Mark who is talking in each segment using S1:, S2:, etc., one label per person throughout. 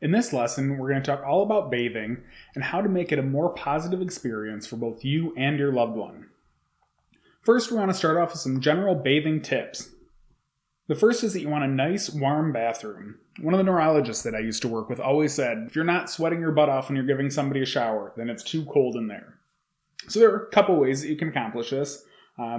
S1: In this lesson, we're going to talk all about bathing and how to make it a more positive experience for both you and your loved one. First, we want to start off with some general bathing tips. The first is that you want a nice, warm bathroom. One of the neurologists that I used to work with always said, if you're not sweating your butt off when you're giving somebody a shower, then it's too cold in there. So there are a couple ways that you can accomplish this.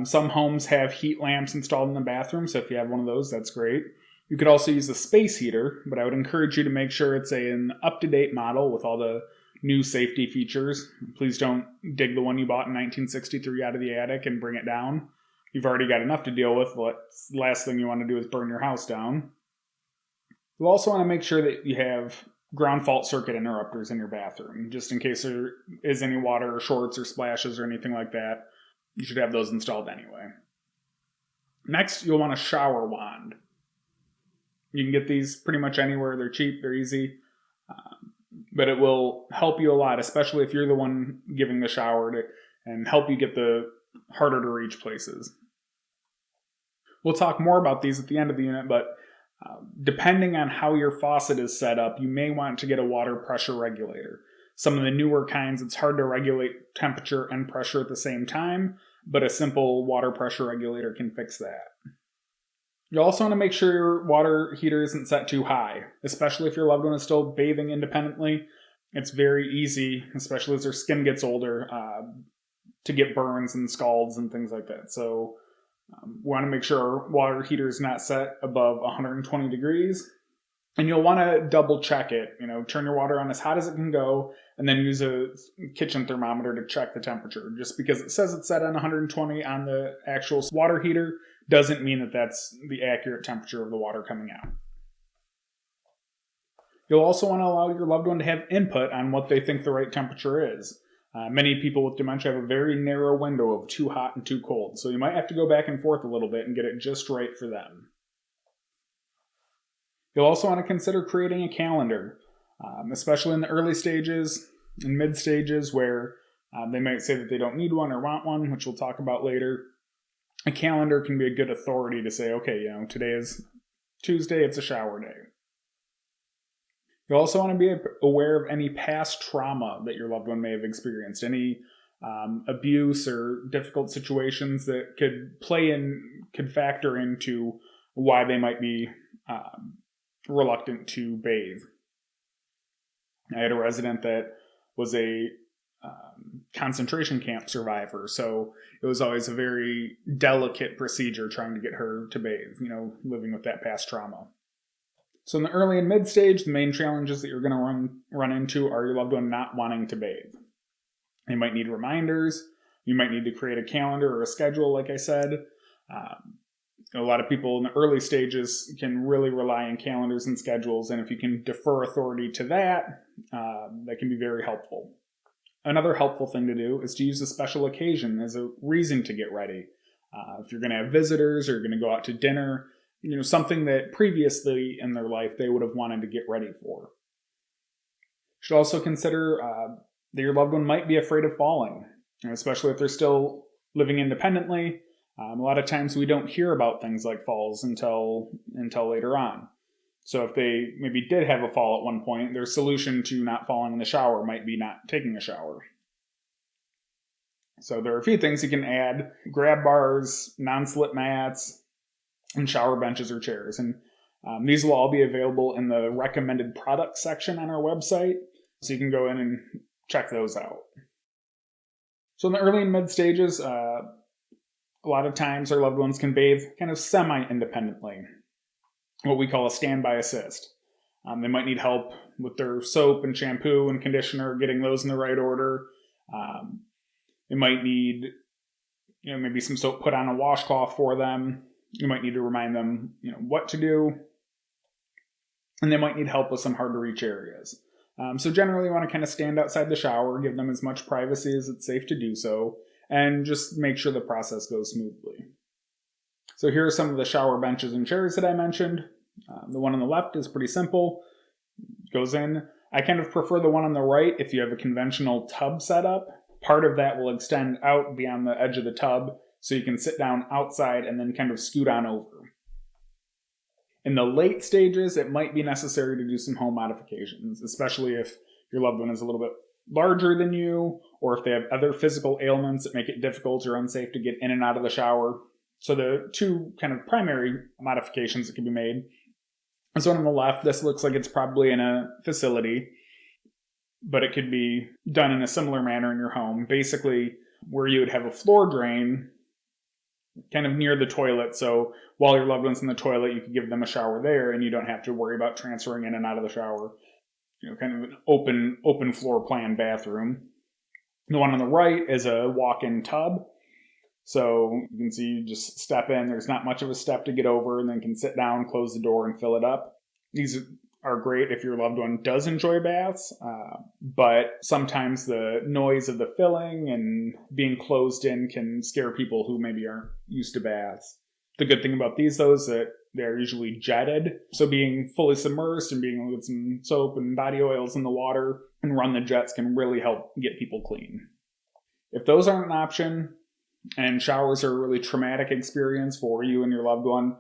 S1: Some homes have heat lamps installed in the bathroom, so if you have one of those, that's great. You could also use a space heater, but I would encourage you to make sure it's an up-to-date model with all the new safety features. Please don't dig the one you bought in 1963 out of the attic and bring it down. You've already got enough to deal with. The last thing you want to do is burn your house down. You'll also want to make sure that you have ground fault circuit interrupters in your bathroom, just in case there is any water or shorts or splashes or anything like that. You should have those installed anyway. Next, you'll want a shower wand. You can get these pretty much anywhere. They're cheap, they're easy, but it will help you a lot, especially if you're the one giving the shower, and help you get the harder to reach places. We'll talk more about these at the end of the unit, but depending on how your faucet is set up, you may want to get a water pressure regulator. Some of the newer kinds, it's hard to regulate temperature and pressure at the same time, but a simple water pressure regulator can fix that. You also want to make sure your water heater isn't set too high, especially if your loved one is still bathing independently. It's very easy, especially as their skin gets older, to get burns and scalds and things like that. So we want to make sure our water heater is not set above 120 degrees. And you'll want to double check it. Turn your water on as hot as it can go, and then use a kitchen thermometer to check the temperature. Just because it says it's set on 120 on the actual water heater doesn't mean that that's the accurate temperature of the water coming out. You'll also want to allow your loved one to have input on what they think the right temperature is. Many people with dementia have a very narrow window of too hot and too cold, so you might have to go back and forth a little bit and get it just right for them. You'll also want to consider creating a calendar, especially in the early stages and mid stages where they might say that they don't need one or want one, which we'll talk about later. A calendar can be a good authority to say, okay, today is Tuesday, it's a shower day. You'll also want to be aware of any past trauma that your loved one may have experienced, any abuse or difficult situations that could factor into why they might be reluctant to bathe. I had a resident that was a concentration camp survivor, so it was always a very delicate procedure trying to get her to bathe, living with that past trauma. So in the early and mid stage, the main challenges that you're going to run into are your loved one not wanting to bathe. They might need reminders. You might need to create a calendar or a schedule, like I said. A lot of people in the early stages can really rely on calendars and schedules, and if you can defer authority to that, that can be very helpful. Another helpful thing to do is to use a special occasion as a reason to get ready. If you're going to have visitors or you're going to go out to dinner, something that previously in their life they would have wanted to get ready for. You should also consider that your loved one might be afraid of falling, especially if they're still living independently. A lot of times we don't hear about things like falls until later on. So if they maybe did have a fall at one point, their solution to not falling in the shower might be not taking a shower. So there are a few things you can add: grab bars, non-slip mats, and shower benches or chairs. And these will all be available in the recommended products section on our website, so you can go in and check those out. So in the early and mid stages, a lot of times our loved ones can bathe kind of semi-independently, what we call a standby assist. They might need help with their soap and shampoo and conditioner, getting those in the right order. They might need, maybe some soap put on a washcloth for them. You might need to remind them, what to do. And they might need help with some hard to reach areas. So generally you want to kind of stand outside the shower, give them as much privacy as it's safe to do so, and just make sure the process goes smoothly. So here are some of the shower benches and chairs that I mentioned. The one on the left is pretty simple. Goes in. I kind of prefer the one on the right if you have a conventional tub setup. Part of that will extend out beyond the edge of the tub, so you can sit down outside and then kind of scoot on over. In the late stages, it might be necessary to do some home modifications, especially if your loved one is a little bit larger than you, or if they have other physical ailments that make it difficult or unsafe to get in and out of the shower. So the two kind of primary modifications that can be made. This one on the left, this looks like it's probably in a facility, but it could be done in a similar manner in your home. Basically, where you would have a floor drain kind of near the toilet. So while your loved one's in the toilet, you can give them a shower there and you don't have to worry about transferring in and out of the shower. Kind of an open floor plan bathroom. The one on the right is a walk-in tub. So you can see you just step in. There's not much of a step to get over, and then can sit down, close the door, and fill it up. These are great if your loved one does enjoy baths, but sometimes the noise of the filling and being closed in can scare people who maybe aren't used to baths. The good thing about these, though, is that they're usually jetted. So being fully submersed and being with some soap and body oils in the water and run the jets can really help get people clean. If those aren't an option, and showers are a really traumatic experience for you and your loved one,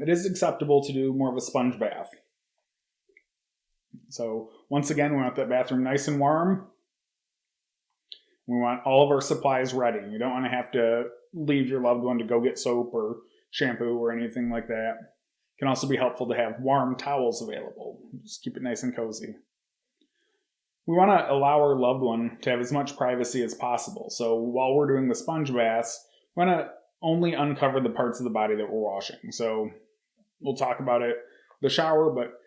S1: it is acceptable to do more of a sponge bath. So once again, we want that bathroom nice and warm. We want all of our supplies ready. You don't want to have to leave your loved one to go get soap or shampoo or anything like that. It can also be helpful to have warm towels available. Just keep it nice and cozy. We want to allow our loved one to have as much privacy as possible. So while we're doing the sponge baths, we want to only uncover the parts of the body that we're washing. So we'll talk about it, the shower, but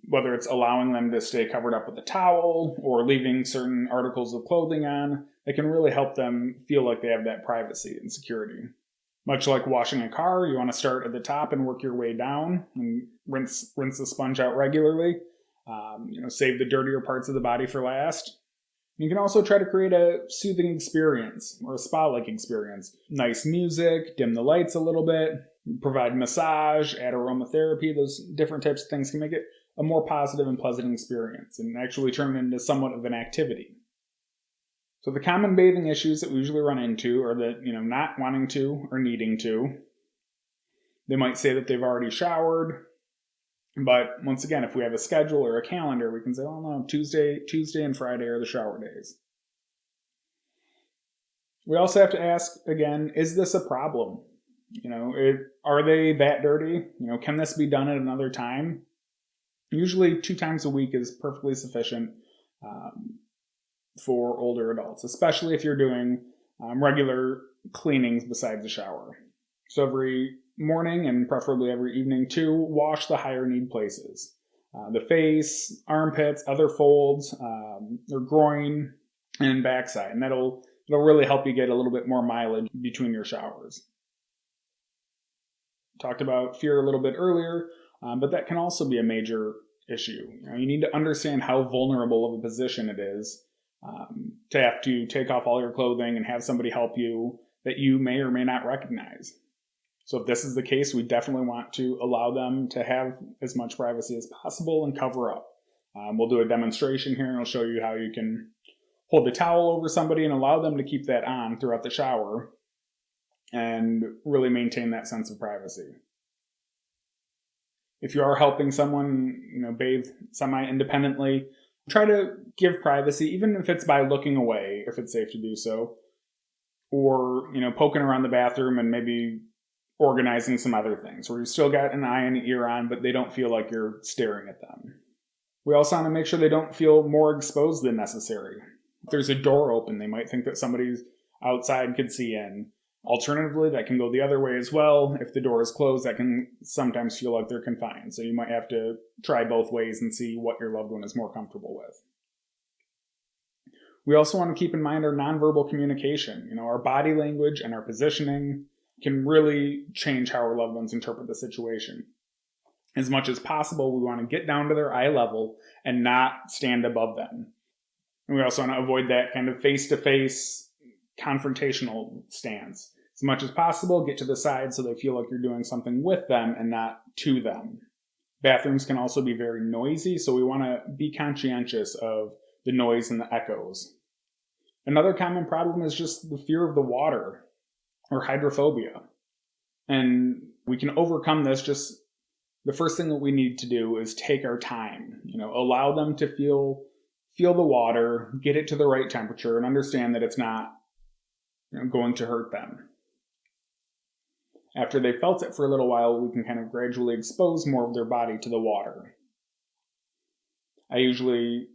S1: whether it's allowing them to stay covered up with a towel or leaving certain articles of clothing on, it can really help them feel like they have that privacy and security. Much like washing a car, you want to start at the top and work your way down and rinse the sponge out regularly. Save the dirtier parts of the body for last. You can also try to create a soothing experience or a spa-like experience. Nice music, dim the lights a little bit, provide massage, add aromatherapy. Those different types of things can make it a more positive and pleasant experience and actually turn it into somewhat of an activity. So the common bathing issues that we usually run into are that, not wanting to or needing to. They might say that they've already showered. But once again, if we have a schedule or a calendar, we can say, oh no, Tuesday and Friday are the shower days. We also have to ask, again, is this a problem? Are they that dirty? Can this be done at another time? Usually 2 times a week is perfectly sufficient for older adults, especially if you're doing regular cleanings besides the shower. So every morning and preferably every evening too, wash the higher need places. The face, armpits, other folds, or groin and backside. And it'll really help you get a little bit more mileage between your showers. Talked about fear a little bit earlier, but that can also be a major issue. You need to understand how vulnerable of a position it is to have to take off all your clothing and have somebody help you that you may or may not recognize. So if this is the case, we definitely want to allow them to have as much privacy as possible and cover up. We'll do a demonstration here and I'll show you how you can hold the towel over somebody and allow them to keep that on throughout the shower and really maintain that sense of privacy. If you are helping someone, bathe semi-independently, try to give privacy, even if it's by looking away, if it's safe to do so, or, poking around the bathroom and maybe organizing some other things where you still got an eye and an ear on, but they don't feel like you're staring at them. We also want to make sure they don't feel more exposed than necessary. If there's a door open, they might think that somebody's outside could see in. Alternatively, that can go the other way as well. If the door is closed, that can sometimes feel like they're confined. So you might have to try both ways and see what your loved one is more comfortable with. We also want to keep in mind our nonverbal communication. Our body language and our positioning can really change how our loved ones interpret the situation. As much as possible, we want to get down to their eye level and not stand above them. And we also want to avoid that kind of face-to-face confrontational stance. As much as possible, get to the side so they feel like you're doing something with them and not to them. Bathrooms can also be very noisy, so we want to be conscientious of the noise and the echoes. Another common problem is just the fear of the water or hydrophobia. And we can overcome this just the first thing that we need to do is take our time, allow them to feel the water, get it to the right temperature, and understand that it's not going to hurt them. After they've felt it for a little while, we can kind of gradually expose more of their body to the water. I usually,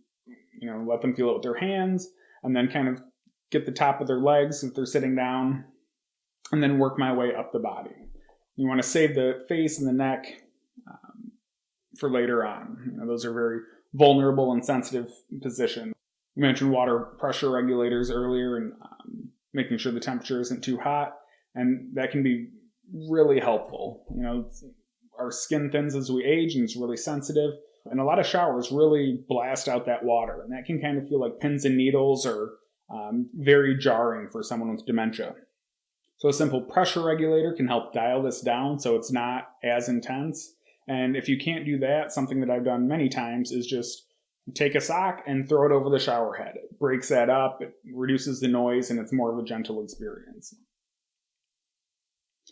S1: let them feel it with their hands, and then kind of get the top of their legs if they're sitting down, and then work my way up the body. You want to save the face and the neck for later on. Those are very vulnerable and sensitive positions. We mentioned water pressure regulators earlier, and making sure the temperature isn't too hot, and that can be really helpful. Our skin thins as we age, and it's really sensitive, and a lot of showers really blast out that water, and that can kind of feel like pins and needles or very jarring for someone with dementia. So a simple pressure regulator can help dial this down so it's not as intense. And if you can't do that, something that I've done many times is just take a sock and throw it over the shower head. It breaks that up, it reduces the noise, and it's more of a gentle experience.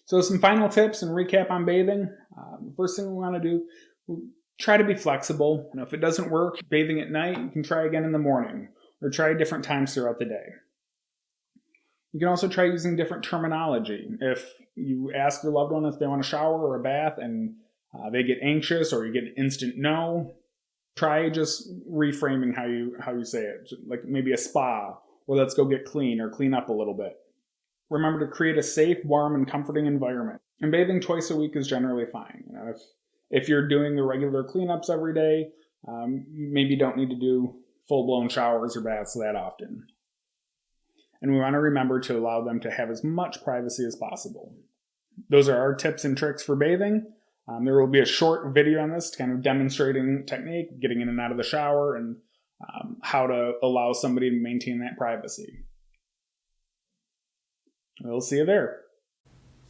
S1: So some final tips and recap on bathing. The first thing we want to do, try to be flexible. If it doesn't work bathing at night, you can try again in the morning, or try different times throughout the day. You can also try using different terminology. If you ask your loved one if they want a shower or a bath and they get anxious or you get an instant no, try just reframing how you say it. Like maybe a spa, or let's go get clean or clean up a little bit. Remember to create a safe, warm, and comforting environment. And bathing twice a week is generally fine. If you're doing the regular cleanups every day, you maybe don't need to do full-blown showers or baths that often. And we want to remember to allow them to have as much privacy as possible. Those are our tips and tricks for bathing. There will be a short video on this kind of demonstrating technique, getting in and out of the shower, and how to allow somebody to maintain that privacy. We'll see you there.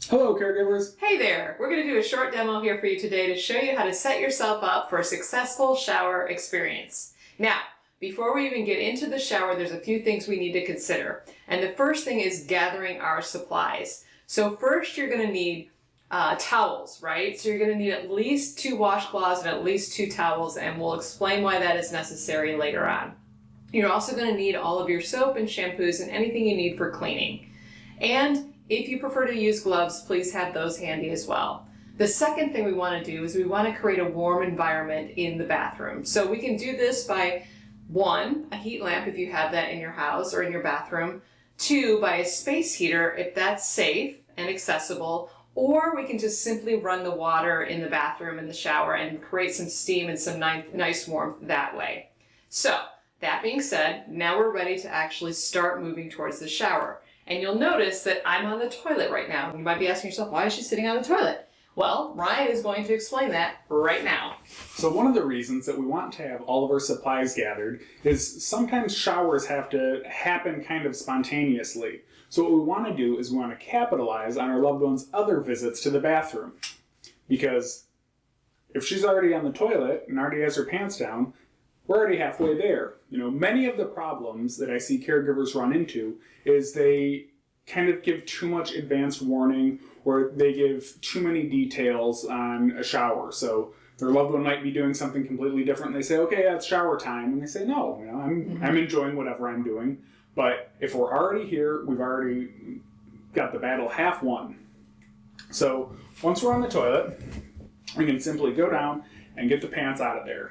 S1: Hello, caregivers.
S2: Hey there. We're going to do a short demo here for you today to show you how to set yourself up for a successful shower experience. Now, before we even get into the shower, there's a few things we need to consider. And the first thing is gathering our supplies. So first you're going to need towels, right? So you're going to need at least 2 washcloths and at least 2 towels, and we'll explain why that is necessary later on. You're also going to need all of your soap and shampoos and anything you need for cleaning. And if you prefer to use gloves, please have those handy as well. The second thing we want to do is we want to create a warm environment in the bathroom. So we can do this by 1, a heat lamp if you have that in your house or in your bathroom. 2, by a space heater if that's safe and accessible. Or we can just simply run the water in the bathroom in the shower and create some steam and some nice warmth that way. So, that being said, now we're ready to actually start moving towards the shower. And you'll notice that I'm on the toilet right now. You might be asking yourself, why is she sitting on the toilet? Well, Ryan is going to explain that right now.
S1: So one of the reasons that we want to have all of our supplies gathered is sometimes showers have to happen kind of spontaneously. So what we want to do is we want to capitalize on our loved one's other visits to the bathroom. Because if she's already on the toilet and already has her pants down, we're already halfway there. Many of the problems that I see caregivers run into is they kind of give too much advanced warning, or they give too many details on a shower. So their loved one might be doing something completely different, and they say, okay, yeah, it's shower time. And they say, no, I'm enjoying whatever I'm doing. But if we're already here, we've already got the battle half won. So once we're on the toilet, we can simply go down and get the pants out of there.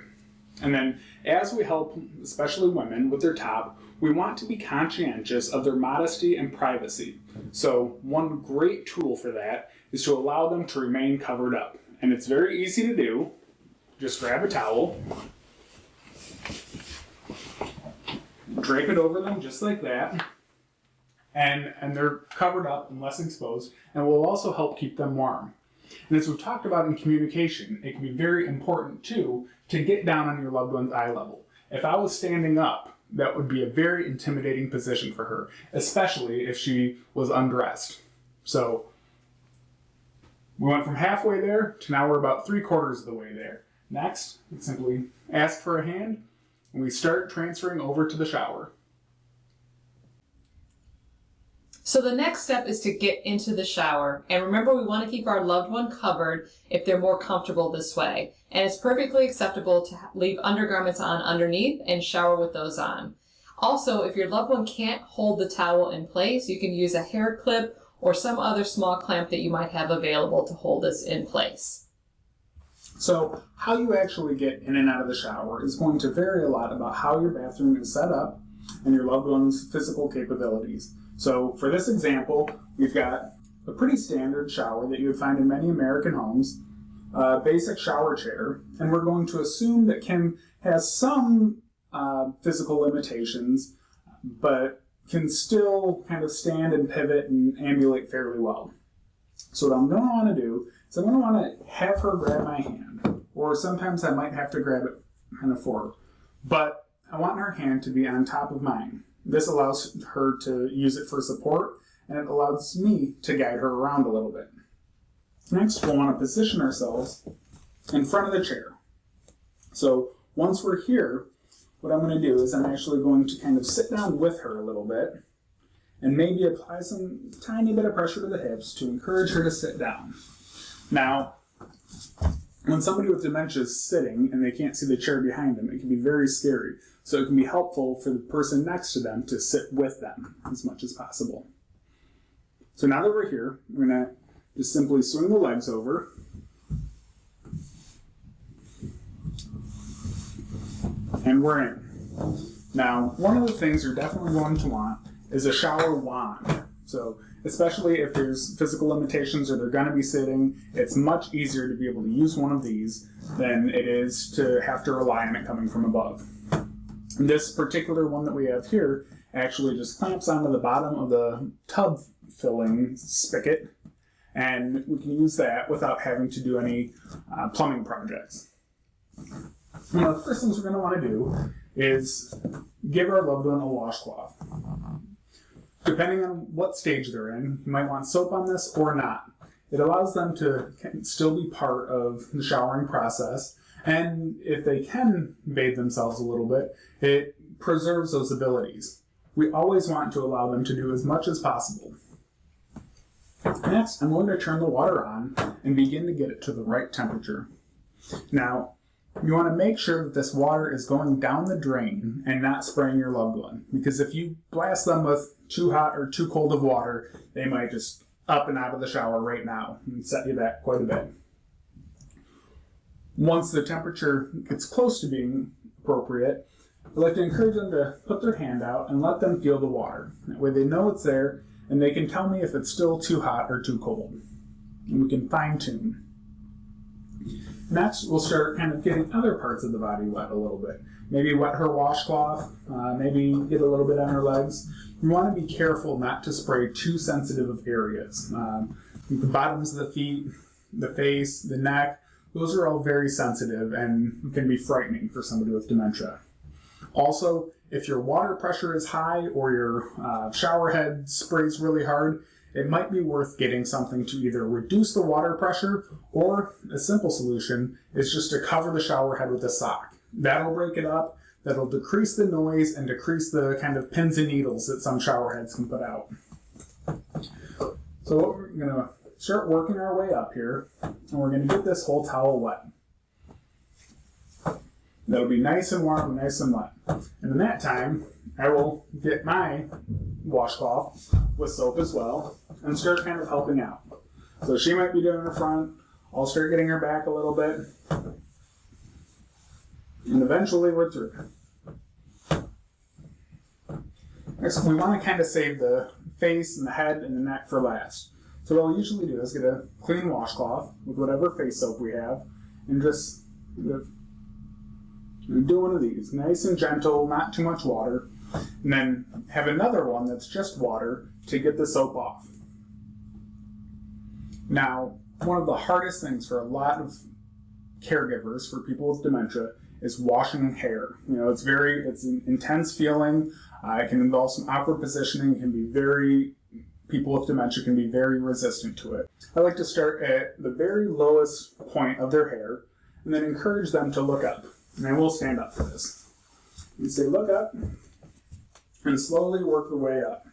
S1: And then as we help, especially women, with their top, we want to be conscientious of their modesty and privacy. So one great tool for that is to allow them to remain covered up. And it's very easy to do. Just grab a towel, drape it over them just like that, and they're covered up and less exposed, and will also help keep them warm. And as we've talked about in communication, it can be very important too to get down on your loved one's eye level. If I was standing up, that would be a very intimidating position for her, especially if she was undressed. So we went from halfway there to now we're about 3/4 of the way there. Next, we simply ask for a hand, and we start transferring over to the shower.
S2: So the next step is to get into the shower. And remember, we want to keep our loved one covered if they're more comfortable this way. And it's perfectly acceptable to leave undergarments on underneath and shower with those on. Also, if your loved one can't hold the towel in place, you can use a hair clip or some other small clamp that you might have available to hold this in place.
S1: So how you actually get in and out of the shower is going to vary a lot about how your bathroom is set up and your loved one's physical capabilities. So for this example, we've got a pretty standard shower that you would find in many American homes, a basic shower chair, and we're going to assume that Kim has some physical limitations, but can still kind of stand and pivot and ambulate fairly well. So what I'm going to want to do is I'm going to want to have her grab my hand, or sometimes I might have to grab it kind of for her, but I want her hand to be on top of mine. This allows her to use it for support, and it allows me to guide her around a little bit. Next, we'll want to position ourselves in front of the chair. So once we're here, what I'm going to do is I'm actually going to kind of sit down with her a little bit and maybe apply some tiny bit of pressure to the hips to encourage her to sit down. Now, when somebody with dementia is sitting and they can't see the chair behind them, it can be very scary. So it can be helpful for the person next to them to sit with them as much as possible. So now that we're here, we're going to just simply swing the legs over. And we're in. Now, one of the things you're definitely going to want is a shower wand. So especially if there's physical limitations or they're going to be sitting, it's much easier to be able to use one of these than it is to have to rely on it coming from above. And this particular one that we have here actually just clamps onto the bottom of the tub filling spigot, and we can use that without having to do any plumbing projects. One of the first things we're going to want to do is give our loved one a washcloth. Depending on what stage they're in, you might want soap on this or not. It allows them to still be part of the showering process, and if they can bathe themselves a little bit, it preserves those abilities. We always want to allow them to do as much as possible. Next, I'm going to turn the water on and begin to get it to the right temperature. Now, you want to make sure that this water is going down the drain and not spraying your loved one, because if you blast them with too hot or too cold of water, they might just up and out of the shower right now and set you back quite a bit. Once the temperature gets close to being appropriate, I'd like to encourage them to put their hand out and let them feel the water. That way they know it's there and they can tell me if it's still too hot or too cold. And we can fine tune. Next, we'll start kind of getting other parts of the body wet a little bit. Maybe wet her washcloth, maybe get a little bit on her legs. You want to be careful not to spray too sensitive of areas. The bottoms of the feet, the face, the neck, those are all very sensitive and can be frightening for somebody with dementia. Also, if your water pressure is high or your shower head sprays really hard, it might be worth getting something to either reduce the water pressure, or a simple solution is just to cover the shower head with a sock. That'll break it up, that'll decrease the noise and decrease the kind of pins and needles that some shower heads can put out. So we're going to start working our way up here, and we're going to get this whole towel wet. That'll be nice and warm and nice and wet. And in that time, I will get my washcloth with soap as well and start kind of helping out. So she might be doing her front, I'll start getting her back a little bit, and eventually we're through. Next, we want to kind of save the face and the head and the neck for last. So what I'll usually do is get a clean washcloth with whatever face soap we have and just do one of these, nice and gentle, not too much water, and then have another one that's just water to get the soap off. Now, one of the hardest things for a lot of caregivers for people with dementia is washing hair. You know, it's an intense feeling. It can involve some awkward positioning. People with dementia can be very resistant to it. I like to start at the very lowest point of their hair and then encourage them to look up. And I will stand up for this. You say, look up, and slowly work your way up.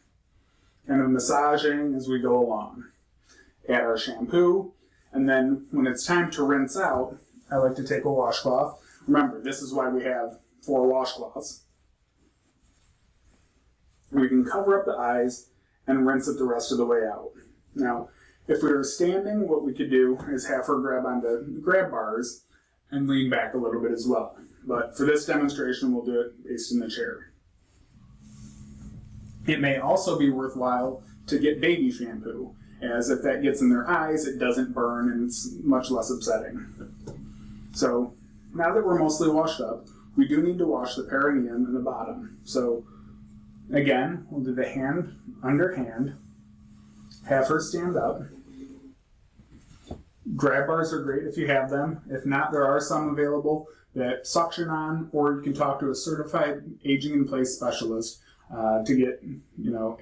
S1: kind of massaging as we go along. Add our shampoo, and then when it's time to rinse out, I like to take a washcloth. Remember, this is why we have 4 washcloths. We can cover up the eyes and rinse it the rest of the way out. Now, if we were standing, what we could do is have her grab onto the grab bars and lean back a little bit as well. But for this demonstration, we'll do it based in the chair. It may also be worthwhile to get baby shampoo, as if that gets in their eyes, it doesn't burn and it's much less upsetting. So now that we're mostly washed up, we do need to wash the perineum and the bottom. So again, we'll do the hand under hand, have her stand up. Grab bars are great if you have them. If not, there are some available that suction on, or you can talk to a certified aging in place specialist to get,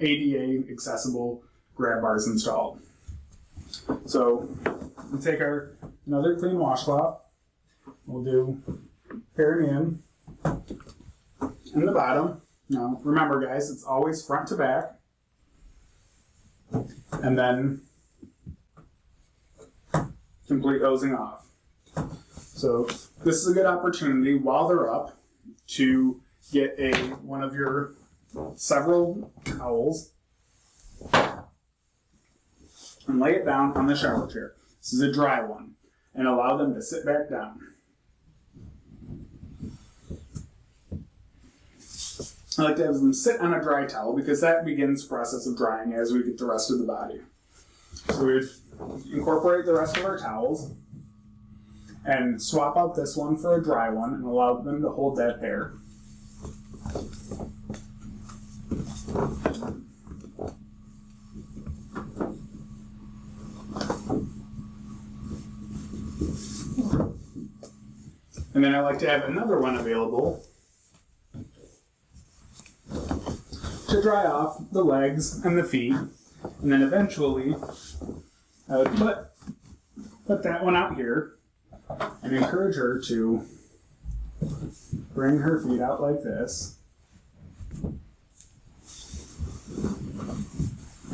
S1: ADA accessible grab bars installed. So we'll take another clean washcloth. We'll do perineum and the bottom. Now remember, guys, it's always front to back, and then complete hosing off. So this is a good opportunity while they're up to get one of your several towels and lay it down on the shower chair. This is a dry one, and allow them to sit back down. I like to have them sit on a dry towel because that begins the process of drying as we get the rest of the body. So we would incorporate the rest of our towels and swap out this one for a dry one and allow them to hold that there. And then I like to have another one available to dry off the legs and the feet. And then eventually I would put that one out here and encourage her to bring her feet out like this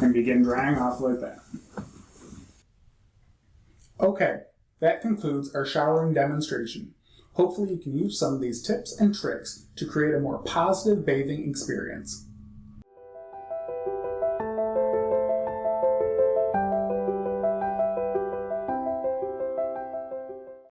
S1: and begin drying off like that. Okay, that concludes our showering demonstration. Hopefully you can use some of these tips and tricks to create a more positive bathing experience.